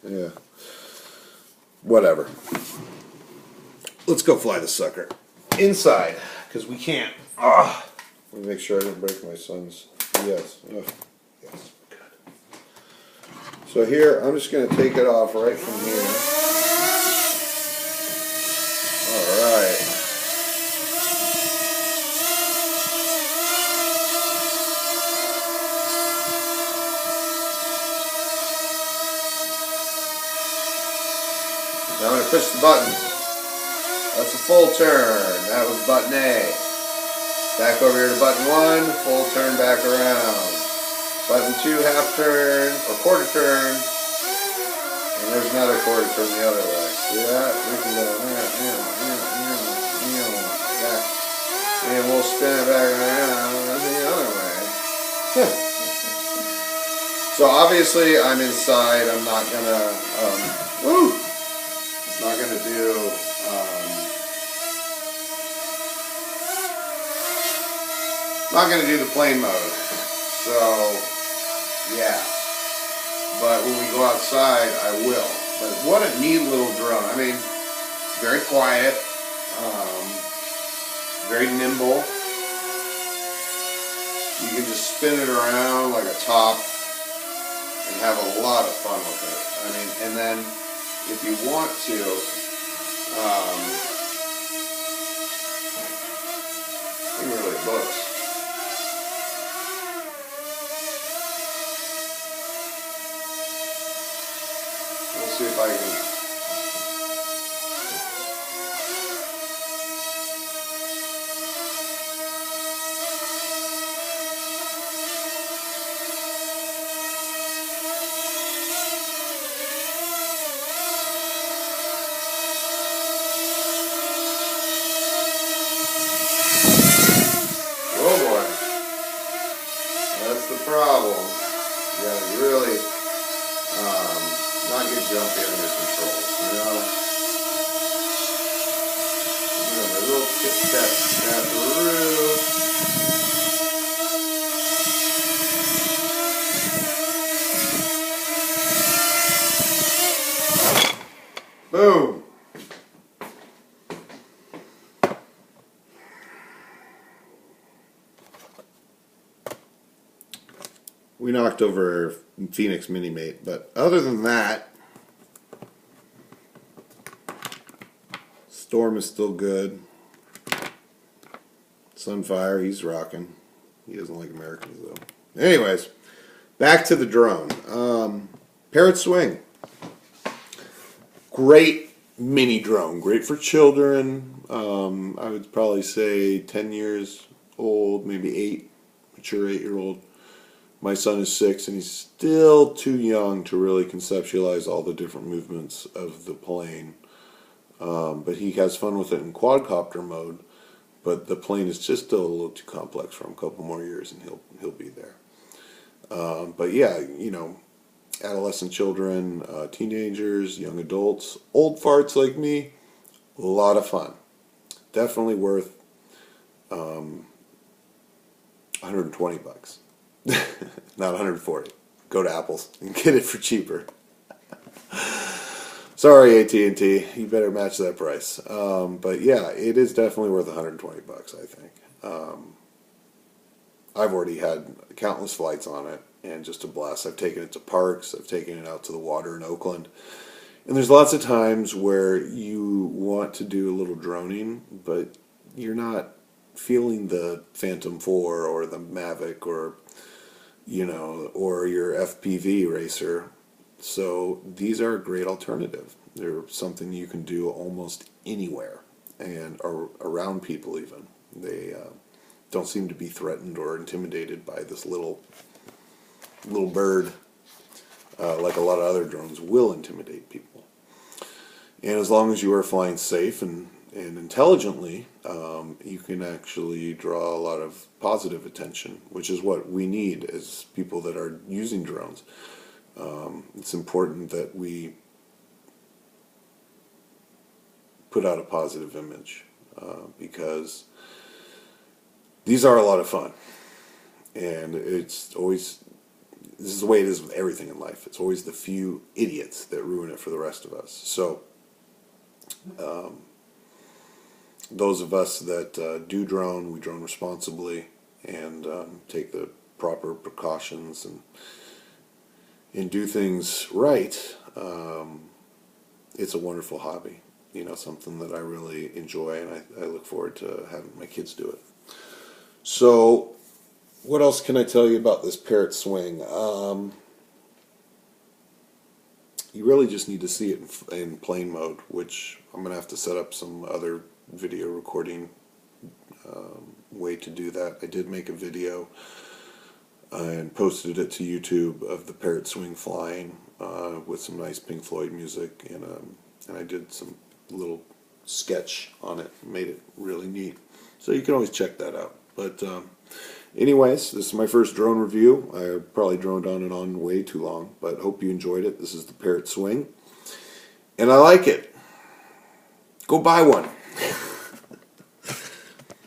Yeah. Whatever. Let's go fly the sucker. Inside, because we can't. Let me make sure I didn't break my son's. Yes. Yes. Good. So here, I'm just going to take it off right from here. Alright. Now I'm going to push the button. That's a full turn. That was button A. Back over here to button 1, full turn back around. Button 2, half turn, or quarter turn. And there's another quarter turn the other way. See that? We can go back. And we'll spin it back around the other way. So obviously I'm inside. I'm not gonna not gonna do the plane mode. So yeah. But when we go outside, I will. But what a neat little drone. I mean, very quiet, very nimble. You can just spin it around like a top and have a lot of fun with it. I mean, and then if you want to, it really looks. Let's see if I can. Oh boy, that's the problem. You gotta really not get jumpy on your controls, you know? Remember, a little tip tap snap-a-roo. Boom! We knocked over Phoenix Minimate, but other than that, Storm is still good. Sunfire, he's rocking. He doesn't like Americans though. Anyways, back to the drone. Parrot Swing. Great mini drone. Great for children. I would probably say 10 years old, maybe 8, mature 8-year-old. My son is 6 and he's still too young to really conceptualize all the different movements of the plane. But he has fun with it in quadcopter mode. But the plane is just still a little too complex for him. A couple more years and he'll be there. But yeah, you know, adolescent children, teenagers, young adults, old farts like me, a lot of fun. Definitely worth $120. Not 140. Go to Apple's and get it for cheaper. Sorry, AT&T, you better match that price. But yeah, it is definitely worth $120, I think. I've already had countless flights on it, and just a blast. I've taken it to parks, I've taken it out to the water in Oakland, and there's lots of times where you want to do a little droning, but you're not feeling the Phantom 4 or the Mavic or, you know, or your FPV racer. So these are a great alternative. They're something you can do almost anywhere and around people even. They don't seem to be threatened or intimidated by this little bird like a lot of other drones will intimidate people. And as long as you are flying safe and intelligently, you can actually draw a lot of positive attention, which is what we need as people that are using drones. It's important that we put out a positive image because these are a lot of fun, and it's always this is the way it is with everything in life. It's always the few idiots that ruin it for the rest of us. So those of us that do drone, we drone responsibly and take the proper precautions and do things right. It's a wonderful hobby, you know, something that I really enjoy, and I look forward to having my kids do it. So what else can I tell you about this Parrot swing? You really just need to see it in plane mode, which I'm going to have to set up some other video recording way to do that. I did make a video and posted it to YouTube of the Parrot swing flying with some nice Pink Floyd music, and I did some little sketch on it, made it really neat. So you can always check that out. But anyways, this is my first drone review. I probably droned on and on way too long, but hope you enjoyed it. This is the Parrot swing, and I like it. Go buy one.